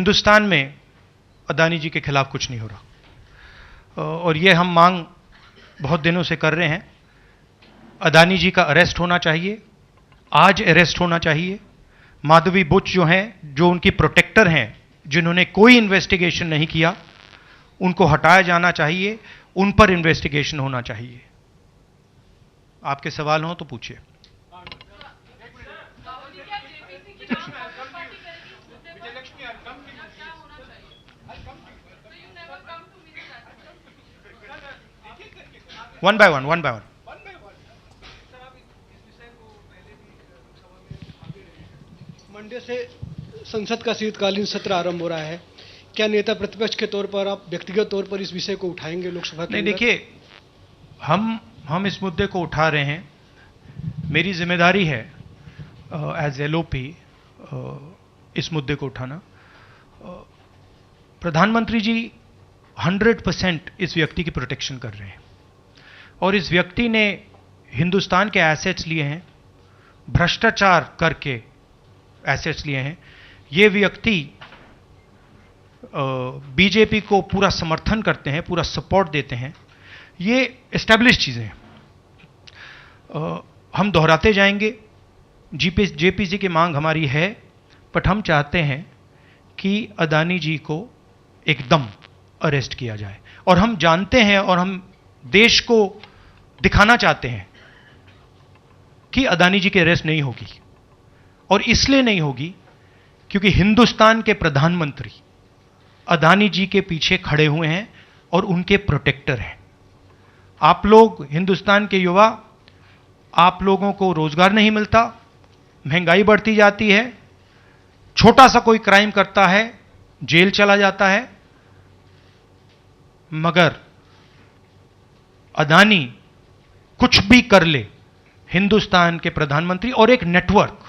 हिंदुस्तान में अदानी जी के खिलाफ कुछ नहीं हो रहा और ये हम मांग बहुत दिनों से कर रहे हैं। अदानी जी का अरेस्ट होना चाहिए, आज अरेस्ट होना चाहिए। माधवी बुच जो हैं, जो उनकी प्रोटेक्टर हैं, जिन्होंने कोई इन्वेस्टिगेशन नहीं किया, उनको हटाया जाना चाहिए, उन पर इन्वेस्टिगेशन होना चाहिए। आपके सवाल हो तो पूछिए। One by one. मंडे से संसद का शीतकालीन सत्र आरंभ हो रहा है। क्या नेता प्रतिपक्ष के तौर पर आप व्यक्तिगत तौर पर इस विषय को उठाएंगे लोकसभा के नहीं, अंदर? देखिए, हम इस मुद्दे को उठा रहे हैं। मेरी जिम्मेदारी है एज एलओपी इस मुद्दे को उठाना। प्रधानमंत्री जी 100% इस व्यक्ति की प्रोटेक्शन कर रहे हैं और इस व्यक्ति ने हिंदुस्तान के एसेट्स लिए हैं, भ्रष्टाचार करके एसेट्स लिए हैं। ये व्यक्ति बीजेपी को पूरा समर्थन करते हैं, पूरा सपोर्ट देते हैं। ये एस्टैब्लिश चीज़ें हैं, हम दोहराते जाएंगे। जेपीसी की मांग हमारी है, बट हम चाहते हैं कि अदानी जी को एकदम अरेस्ट किया जाए। और हम जानते हैं और हम देश को दिखाना चाहते हैं कि अदानी जी की अरेस्ट नहीं होगी, और इसलिए नहीं होगी क्योंकि हिंदुस्तान के प्रधानमंत्री अदानी जी के पीछे खड़े हुए हैं और उनके प्रोटेक्टर हैं। आप लोग, हिंदुस्तान के युवा, आप लोगों को रोजगार नहीं मिलता, महंगाई बढ़ती जाती है, छोटा सा कोई क्राइम करता है जेल चला जाता है, मगर अदानी कुछ भी कर ले, हिंदुस्तान के प्रधानमंत्री और एक नेटवर्क,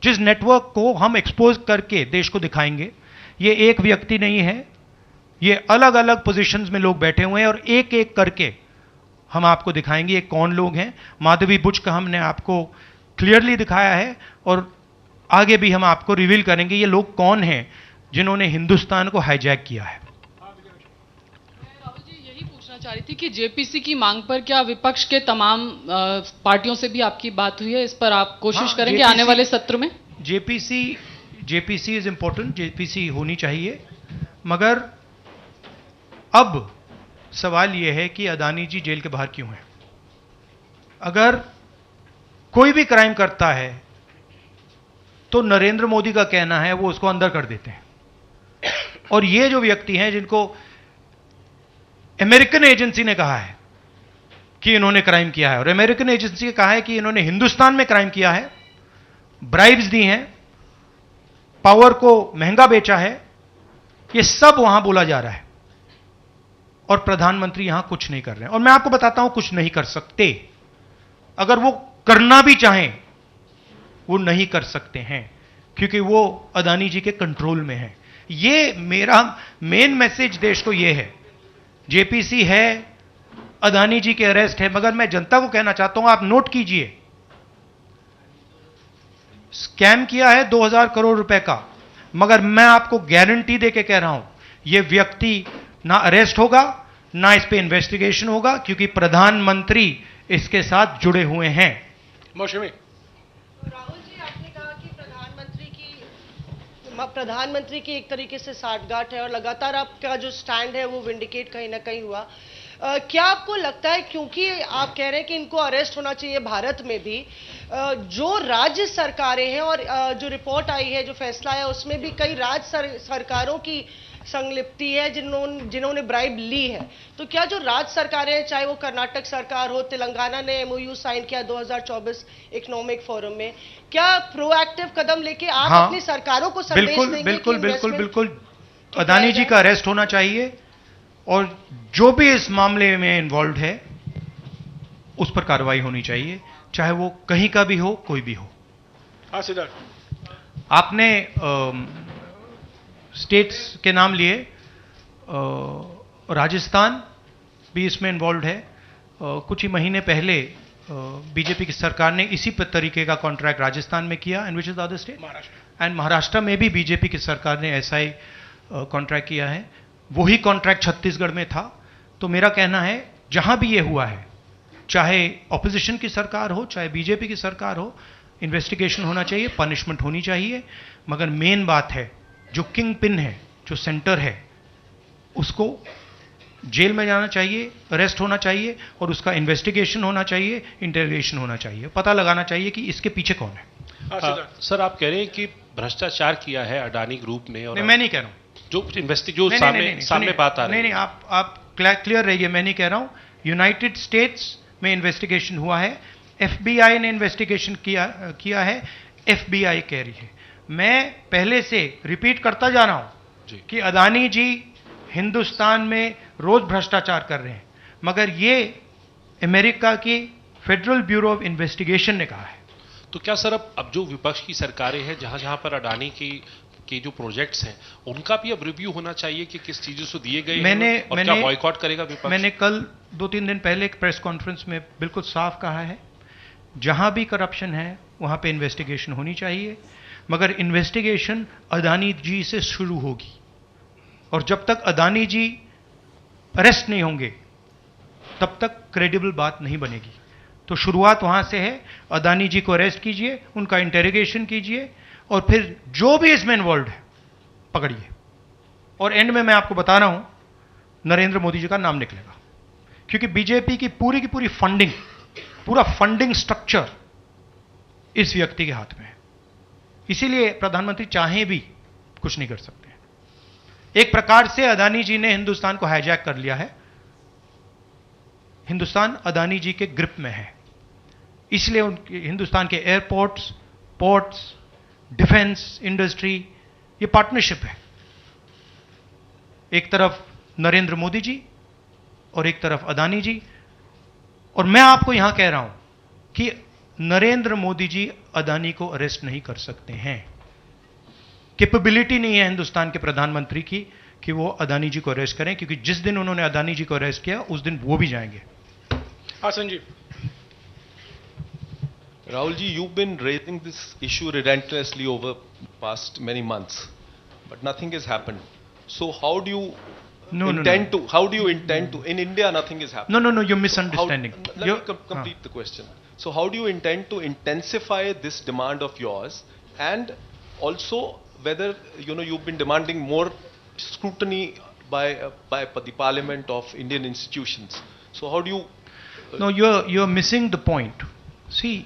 जिस नेटवर्क को हम एक्सपोज करके देश को दिखाएंगे। ये एक व्यक्ति नहीं है, ये अलग अलग पोजीशंस में लोग बैठे हुए हैं और एक एक करके हम आपको दिखाएंगे ये कौन लोग हैं। माधवी बुच का हमने आपको क्लियरली दिखाया है और आगे भी हम आपको रिवील करेंगे ये लोग कौन हैं जिन्होंने हिंदुस्तान को हाईजैक किया है। राहुल जी, यही पूछना चाह रही थी कि जेपीसी की मांग पर क्या विपक्ष के तमाम पार्टियों से भी आपकी बात हुई है? इस पर आप कोशिश करेंगे आने वाले सत्र में? जेपीसी इज इंपॉर्टेंट, जेपीसी होनी चाहिए, मगर अब सवाल यह है कि अदानी जी जेल के बाहर क्यों हैं? अगर कोई भी क्राइम करता है तो नरेंद्र मोदी का कहना है वो उसको अंदर कर देते हैं, और ये जो व्यक्ति हैं जिनको अमेरिकन एजेंसी ने कहा है कि इन्होंने क्राइम किया है, और अमेरिकन एजेंसी ने कहा है कि इन्होंने हिंदुस्तान में क्राइम किया है, ब्राइब्स दी हैं, पावर को महंगा बेचा है, ये सब वहां बोला जा रहा है और प्रधानमंत्री यहां कुछ नहीं कर रहे हैं। और मैं आपको बताता हूं कुछ नहीं कर सकते। अगर वो करना भी चाहें वो नहीं कर सकते हैं क्योंकि वो अदानी जी के कंट्रोल में है। ये मेरा मेन मैसेज देश को ये है, जेपीसी है, अदानी जी के अरेस्ट है, मगर मैं जनता को कहना चाहता हूं, आप नोट कीजिए, स्कैम किया है 2000 करोड़ रुपए का, मगर मैं आपको गारंटी देके कह रहा हूं यह व्यक्ति ना अरेस्ट होगा, ना इस पे इन्वेस्टिगेशन होगा, क्योंकि प्रधानमंत्री इसके साथ जुड़े हुए हैं। मौसमी राहुल जी, आपने कहा कि प्रधानमंत्री की एक तरीके से साठगांठ है और लगातार आपका जो स्टैंड है वो विंडिकेट कहीं ना कहीं हुआ। क्या आपको लगता है, क्योंकि आप कह रहे हैं कि इनको अरेस्ट होना चाहिए भारत में भी, जो राज्य सरकारें हैं और जो रिपोर्ट आई है, जो फैसला है, उसमें भी कई राज्य सरकारों की संलिप्ति है जिन्होंने ब्राइब ली है, तो क्या जो राज्य सरकारें हैं, चाहे वो कर्नाटक सरकार हो, तेलंगाना ने एमओयू साइन किया 2024 इकोनॉमिक फोरम में, क्या प्रोएक्टिव कदम लेके आप अपनी सरकारों को संदेश देंगे? बिल्कुल अदानी जी का अरेस्ट होना चाहिए और जो भी इस मामले में इन्वॉल्व है उस पर कार्रवाई होनी चाहिए, चाहे वो कहीं का भी हो, कोई भी हो। हाँ सिद्धार्थ, आपने स्टेट्स के नाम लिए, राजस्थान भी इसमें इन्वॉल्व है। कुछ ही महीने पहले बीजेपी की सरकार ने इसी तरीके का कॉन्ट्रैक्ट राजस्थान में किया, and which is the other state, and Maharashtra में भी बीजेपी की सरकार ने ऐसा ही कॉन्ट्रैक्ट किया है। वही कॉन्ट्रैक्ट छत्तीसगढ़ में था। तो मेरा कहना है जहां भी ये हुआ है, चाहे ऑपोजिशन की सरकार हो चाहे बीजेपी की सरकार हो, इन्वेस्टिगेशन होना चाहिए, पनिशमेंट होनी चाहिए, मगर मेन बात है जो किंग पिन है, जो सेंटर है, उसको जेल में जाना चाहिए, अरेस्ट होना चाहिए, और उसका इन्वेस्टिगेशन होना चाहिए, इंटरोगेशन होना चाहिए, पता लगाना चाहिए कि इसके पीछे कौन है। सर, आप कह रहे हैं कि भ्रष्टाचार किया है अडानी ग्रुप ने, और नहीं, मैं नहीं कह रहा हूं, जो सामने बात आ रही है। नहीं, आप क्लियर रहिए, मैं नहीं कह रहा हूं। यूनाइटेड स्टेट्स में इन्वेस्टिगेशन हुआ है, एफबीआई ने इन्वेस्टिगेशन किया है, एफबीआई कह रही है। मैं पहले से रिपीट करता जा रहा हूं कि अदानी जी हिंदुस्तान में रोज भ्रष्टाचार कर रहे हैं, मगर ये अमेरिका की फेडरल ब्यूरो ऑफ इन्वेस्टिगेशन ने कहा है। तो क्या सर, अब जो विपक्ष की सरकारें हैं, जहां जहां पर अडानी की जो प्रोजेक्ट्स हैं, उनका भी अब रिव्यू होना चाहिए कि किस चीजों से दिए गए हैं, और क्या बॉयकॉट करेगा विपक्ष? मैंने कल 2-3 दिन पहले एक प्रेस कॉन्फ्रेंस में बिल्कुल साफ कहा है, जहां भी करप्शन है वहां पे इन्वेस्टिगेशन होनी चाहिए, मगर इन्वेस्टिगेशन अदानी जी से शुरू होगी, और जब तक अदानी जी अरेस्ट नहीं होंगे तब तक क्रेडिबल बात नहीं बनेगी। तो शुरुआत वहां से है, अदानी जी को अरेस्ट कीजिए, उनका इंटेरोगेशन कीजिए, और फिर जो भी इसमें इन्वॉल्व है पकड़िए, और एंड में मैं आपको बता रहा हूं नरेंद्र मोदी जी का नाम निकलेगा, क्योंकि बीजेपी की पूरी फंडिंग, पूरा फंडिंग स्ट्रक्चर इस व्यक्ति के हाथ में है। इसीलिए प्रधानमंत्री चाहे भी कुछ नहीं कर सकते। एक प्रकार से अदानी जी ने हिंदुस्तान को हाईजैक कर लिया है, हिंदुस्तान अदानी जी के ग्रिप में है, इसलिए उनके हिंदुस्तान के एयरपोर्ट्स, पोर्ट्स, डिफेंस इंडस्ट्री, ये पार्टनरशिप है। एक तरफ नरेंद्र मोदी जी और एक तरफ अदानी जी, और मैं आपको यहां कह रहा हूं कि नरेंद्र मोदी जी अदानी को अरेस्ट नहीं कर सकते हैं। कैपेबिलिटी नहीं है हिंदुस्तान के प्रधानमंत्री की कि वो अदानी जी को अरेस्ट करें, क्योंकि जिस दिन उन्होंने अदानी जी को अरेस्ट किया उस दिन वो भी जाएंगे। हाँ Sanjeev. Rahul ji, you've been raising this issue relentlessly over past many months, but nothing has happened. So how do you intend to? How do you intend to? In India, nothing is happening. No, you're misunderstanding. Let me complete the question. So how do you intend to intensify this demand of yours, and also whether you've been demanding more scrutiny by the Parliament of Indian institutions? So how do you? No, you're missing the point. See.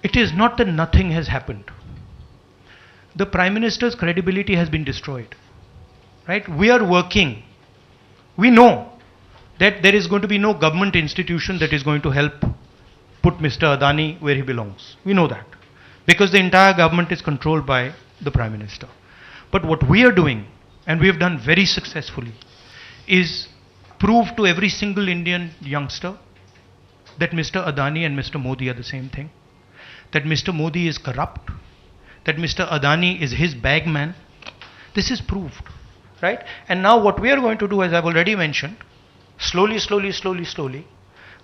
It is not that nothing has happened. The Prime Minister's credibility has been destroyed. Right? We are working. We know that there is going to be no government institution that is going to help put Mr. Adani where he belongs. We know that. Because the entire government is controlled by the Prime Minister. But what we are doing, and we have done very successfully, is prove to every single Indian youngster that Mr. Adani and Mr. Modi are the same thing, that Mr. Modi is corrupt, that Mr. Adani is his bagman. This is proved, right? And now what we are going to do, as I've already mentioned, slowly,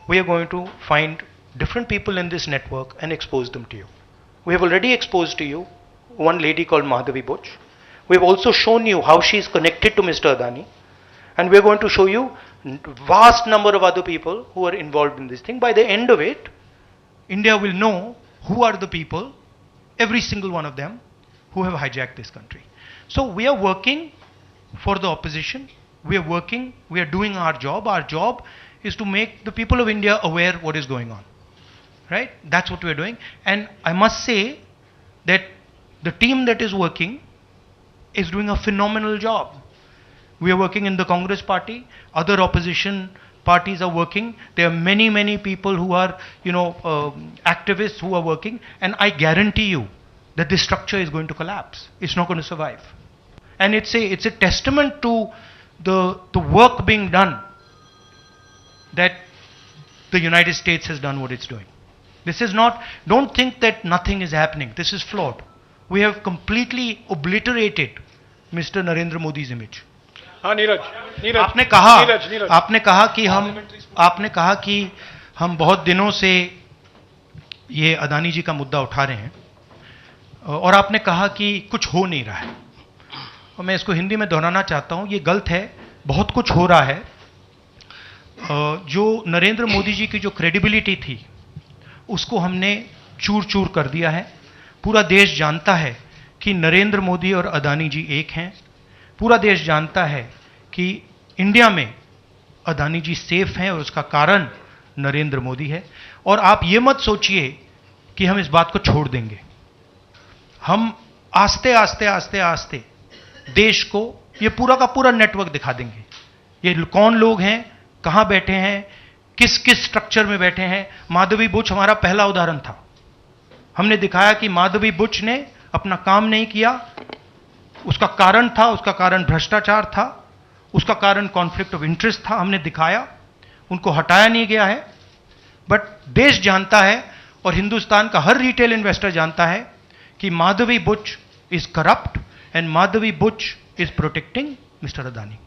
we are going to find different people in this network and expose them to you. We have already exposed to you one lady called Madhavi Buch. We have also shown you how she is connected to Mr. Adani, and we are going to show you vast number of other people who are involved in this thing. By the end of it, India will know who are the people, every single one of them, who have hijacked this country. So we are working for the opposition. We are working, we are doing our job. Our job is to make the people of India aware what is going on. Right? That's what we are doing. And I must say that the team that is working is doing a phenomenal job. We are working in the Congress party, other opposition parties are working. There are many people who are, activists who are working, and I guarantee you that this structure is going to collapse. It's not going to survive. And it's a testament to the work being done that the United States has done what it's doing. This is not, don't think that nothing is happening. This is flawed. We have completely obliterated Mr. Narendra Modi's image. हाँ नीरज, आपने कहा कि हम बहुत दिनों से ये अदानी जी का मुद्दा उठा रहे हैं और आपने कहा कि कुछ हो नहीं रहा है, और मैं इसको हिंदी में दोहराना चाहता हूं, ये गलत है। बहुत कुछ हो रहा है। जो नरेंद्र मोदी जी की जो क्रेडिबिलिटी थी उसको हमने चूर चूर कर दिया है। पूरा देश जानता है कि नरेंद्र मोदी और अदानी जी एक हैं। पूरा देश जानता है कि इंडिया में अदानी जी सेफ हैं और उसका कारण नरेंद्र मोदी है। और आप ये मत सोचिए कि हम इस बात को छोड़ देंगे। हम आस्ते आस्ते आस्ते आस्ते देश को ये पूरा का पूरा नेटवर्क दिखा देंगे। ये कौन लोग हैं, कहां बैठे हैं, किस किस स्ट्रक्चर में बैठे हैं। माधवी बुच हमारा पहला उदाहरण था। हमने दिखाया कि माधवी बुच ने अपना काम नहीं किया, उसका कारण भ्रष्टाचार था, उसका कारण कॉन्फ्लिक्ट ऑफ इंटरेस्ट था। हमने दिखाया, उनको हटाया नहीं गया है। बट देश जानता है और हिंदुस्तान का हर रिटेल इन्वेस्टर जानता है कि Madhabi Buch is corrupt and Madhabi Buch is protecting mister Adani.